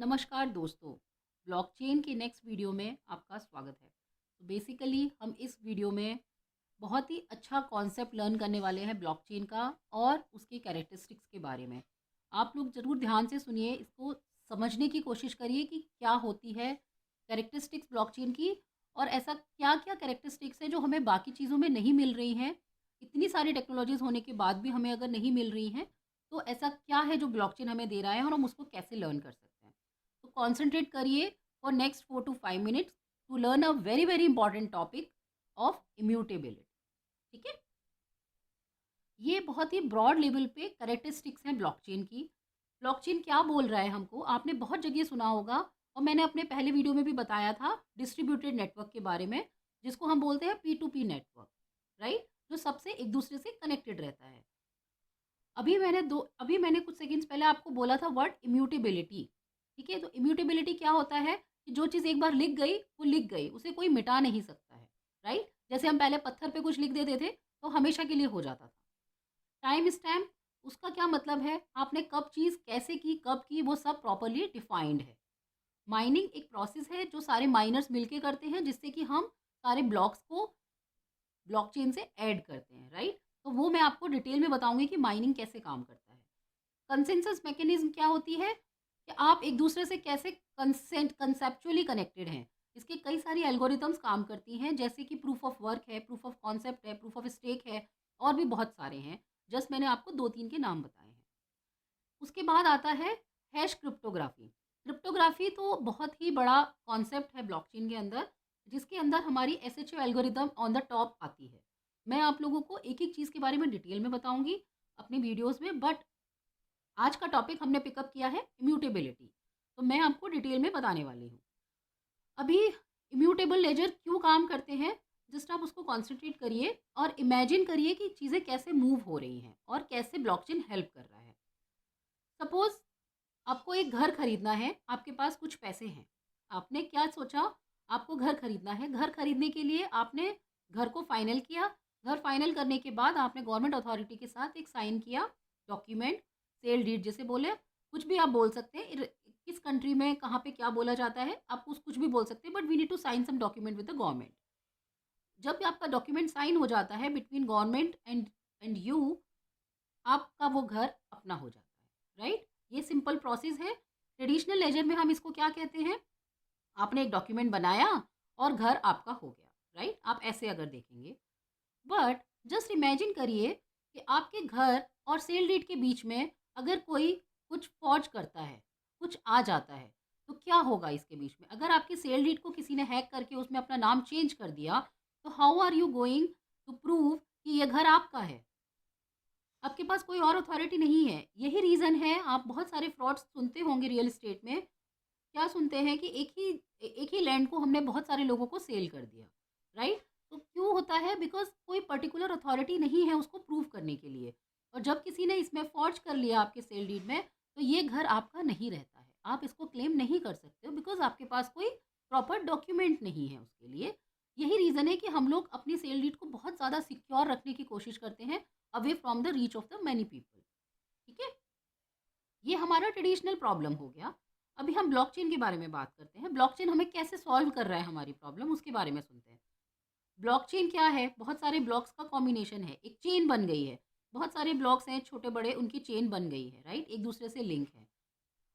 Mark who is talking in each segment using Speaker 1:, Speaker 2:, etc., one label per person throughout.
Speaker 1: नमस्कार दोस्तों। ब्लॉकचेन के नेक्स्ट वीडियो में आपका स्वागत है। तो बेसिकली हम इस वीडियो में बहुत ही अच्छा कॉन्सेप्ट लर्न करने वाले हैं ब्लॉकचेन का और उसके कैरेक्टरिस्टिक्स के बारे में। आप लोग ज़रूर ध्यान से सुनिए, इसको समझने की कोशिश करिए कि क्या होती है कैरेक्टरिस्टिक्स ब्लॉकचेन की और ऐसा क्या क्या कैरेक्टरिस्टिक्स है जो हमें बाकी चीज़ों में नहीं मिल रही हैं। इतनी सारी टेक्नोलॉजीज़ होने के बाद भी हमें अगर नहीं मिल रही हैं, तो ऐसा क्या है जो ब्लॉकचेन हमें दे रहा है और हम उसको कैसे लर्न कर सकते हैं। तो कॉन्सेंट्रेट करिए for next 4 to 5 minutes to learn a very very important topic of immutability. ठीक है, ये बहुत ही ब्रॉड लेवल पे करेक्टरिस्टिक्स हैं ब्लॉकचेन की। ब्लॉकचेन क्या बोल रहा है हमको, आपने बहुत जगह सुना होगा और मैंने अपने पहले वीडियो में भी बताया था डिस्ट्रीब्यूटेड नेटवर्क के बारे में, जिसको हम बोलते हैं P2P नेटवर्क, राइट, जो सबसे एक दूसरे से कनेक्टेड रहता है। अभी मैंने कुछ सेकंड्स पहले आपको बोला था वर्ड इम्यूटेबिलिटी। ठीक है, तो इम्यूटेबिलिटी क्या होता है कि जो चीज़ एक बार लिख गई वो लिख गई, उसे कोई मिटा नहीं सकता है, राइट। जैसे हम पहले पत्थर पे कुछ लिख देते थे तो हमेशा के लिए हो जाता था। टाइम स्टैम्प, उसका क्या मतलब है, आपने कब चीज़ कैसे की, कब की, वो सब प्रॉपर्ली डिफाइंड है। माइनिंग एक प्रोसेस है जो सारे माइनर्स मिलके करते हैं, जिससे कि हम सारे ब्लॉक्स को ब्लॉकचेन से ऐड करते हैं, राइट। तो वो मैं आपको डिटेल में बताऊंगी कि माइनिंग कैसे काम करता है। कंसेंसस मैकेनिज्म क्या होती है कि आप एक दूसरे से कैसे कंसेप्चुअली कनेक्टेड हैं। इसके कई सारी एल्गोरिथम्स काम करती हैं, जैसे कि प्रूफ ऑफ वर्क है, प्रूफ ऑफ कॉन्सेप्ट है, प्रूफ ऑफ स्टेक है, और भी बहुत सारे हैं। जस्ट मैंने आपको 2-3 के नाम बताए हैं। उसके बाद आता है हैश क्रिप्टोग्राफी। क्रिप्टोग्राफी तो बहुत ही बड़ा कॉन्सेप्ट है ब्लॉकचेन के अंदर, जिसके अंदर हमारी SHO algorithm on the top आती है। मैं आप लोगों को एक एक चीज़ के बारे में डिटेल में बताऊंगी अपनी वीडियोस में, बट आज का टॉपिक हमने पिकअप किया है इम्यूटेबिलिटी, तो मैं आपको डिटेल में बताने वाली हूँ। अभी इम्यूटेबल लेजर क्यों काम करते हैं, जस्ट आप उसको कॉन्सेंट्रेट करिए और इमेजिन करिए कि चीज़ें कैसे मूव हो रही हैं और कैसे ब्लॉकचेन हेल्प कर रहा है। सपोज आपको एक घर खरीदना है, आपके पास कुछ पैसे हैं। आपने क्या सोचा, आपको घर खरीदना है। घर खरीदने के लिए आपने घर को फाइनल किया। घर फाइनल करने के बाद आपने गवर्नमेंट अथॉरिटी के साथ एक साइन किया डॉक्यूमेंट, सेल डीड जिसे बोले, कुछ भी आप बोल सकते हैं। किस कंट्री में कहाँ पे क्या बोला जाता है आप कुछ भी बोल सकते हैं, but we need to sign some document with the government. जब भी आपका डॉक्यूमेंट साइन हो जाता है बिटवीन गवर्नमेंट एंड यू, आपका वो घर अपना हो जाता है, राइट। ये सिंपल प्रोसेस है। ट्रेडिशनल लेजर में हम इसको क्या कहते हैं, आपने एक डॉक्यूमेंट बनाया और घर आपका हो गया, राइट। आप ऐसे अगर देखेंगे, बट जस्ट इमेजिन करिए कि आपके घर और सेल डीड के बीच में अगर कोई कुछ फॉर्ज करता है, कुछ आ जाता है, तो क्या होगा इसके बीच में। अगर आपकी सेल डीड को किसी ने हैक करके उसमें अपना नाम चेंज कर दिया, तो how are you going to prove कि ये घर आपका है। आपके पास कोई और अथॉरिटी नहीं है। यही रीज़न है, आप बहुत सारे फ्रॉड्स सुनते होंगे रियल एस्टेट में। क्या सुनते हैं कि एक ही लैंड को हमने बहुत सारे लोगों को सेल कर दिया, राइट। तो क्यों होता है, बिकॉज कोई पर्टिकुलर अथॉरिटी नहीं है उसको प्रूव करने के लिए। और जब किसी ने इसमें फॉर्ज कर लिया आपके सेल डीड में, तो ये घर आपका नहीं रहता है, आप इसको क्लेम नहीं कर सकते हो, बिकॉज आपके पास कोई प्रॉपर डॉक्यूमेंट नहीं है उसके लिए। यही रीज़न है कि हम लोग अपनी सेल डीड को बहुत ज़्यादा सिक्योर रखने की कोशिश करते हैं, away from the reach of the many people. ठीक है, ये हमारा ट्रेडिशनल प्रॉब्लम हो गया। अभी हम ब्लॉकचेन के बारे में बात करते हैं। ब्लॉकचेन हमें कैसे सॉल्व कर रहा है हमारी प्रॉब्लम, उसके बारे में सुनते हैं। ब्लॉकचेन क्या है, बहुत सारे ब्लॉक्स का कॉम्बिनेशन है, एक चेन बन गई है। बहुत सारे ब्लॉक्स हैं छोटे बड़े, उनकी चेन बन गई है, राइट, एक दूसरे से लिंक है।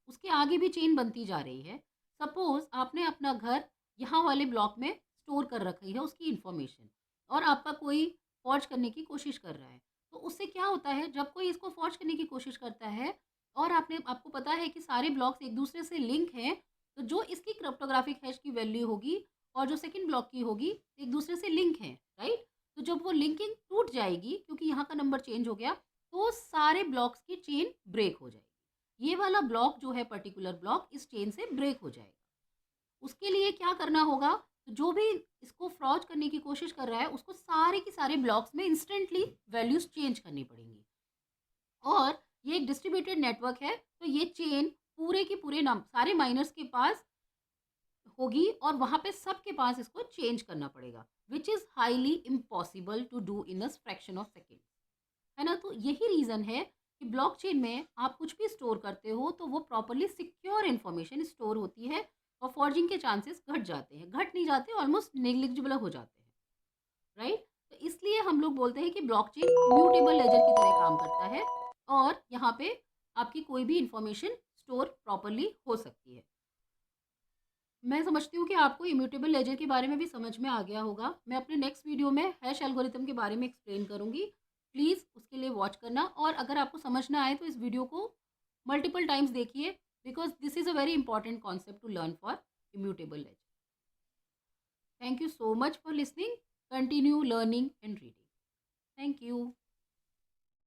Speaker 1: उसके आगे भी चेन बनती जा रही है। सपोज आपने अपना घर यहाँ वाले ब्लॉक में स्टोर कर रखी है उसकी इंफॉर्मेशन, और आपका कोई फॉर्ज करने की कोशिश कर रहा है। तो उससे क्या होता है, जब कोई इसको फॉर्ज करने की कोशिश करता है और आपको पता है कि सारे ब्लॉक्स एक दूसरे से लिंक हैं, तो जो इसकी क्रिप्टोग्राफिक हैश की वैल्यू होगी और जो सेकंड ब्लॉक की होगी, एक दूसरे से लिंक है, राइट। तो जब वो लिंकिंग टूट जाएगी क्योंकि यहाँ का नंबर चेंज हो गया, तो सारे ब्लॉक्स की चेन ब्रेक हो जाएगी। ये वाला ब्लॉक जो है, पर्टिकुलर ब्लॉक, इस चेन से ब्रेक हो जाएगा। उसके लिए क्या करना होगा, तो जो भी इसको फ्रॉड करने की कोशिश कर रहा है, उसको सारे के सारे ब्लॉक्स में इंस्टेंटली वैल्यूज चेंज करनी पड़ेंगी। और ये एक डिस्ट्रीब्यूटेड नेटवर्क है, तो ये चेन पूरे के पूरे नाम सारे माइनर्स के पास होगी और वहाँ पे सबके पास इसको चेंज करना पड़ेगा, which is highly impossible to do in a fraction of second, है ना। तो यही रीज़न है कि ब्लॉकचेन में आप कुछ भी स्टोर करते हो तो वो प्रॉपर्ली सिक्योर इन्फॉर्मेशन स्टोर होती है और फॉर्जिंग के चांसेस घट जाते हैं, घट नहीं जाते, ऑलमोस्ट नेग्लिजिबल हो जाते हैं, राइट? तो इसलिए हम लोग बोलते हैं कि ब्लॉकचेन इम्यूटेबल लेजर की तरह काम करता है और यहाँ पे आपकी कोई भी इंफॉर्मेशन स्टोर प्रॉपर्ली हो सकती है। मैं समझती हूँ कि आपको इम्यूटेबल लेजर के बारे में भी समझ में आ गया होगा। मैं अपने नेक्स्ट वीडियो में हैश एल्गोरिथम के बारे में एक्सप्लेन करूँगी। प्लीज़ उसके लिए वॉच करना और अगर आपको समझ ना आए तो इस वीडियो को मल्टीपल टाइम्स देखिए because this is a very important concept to learn for immutable ledger. Thank you so much for listening. Continue learning and reading. Thank you.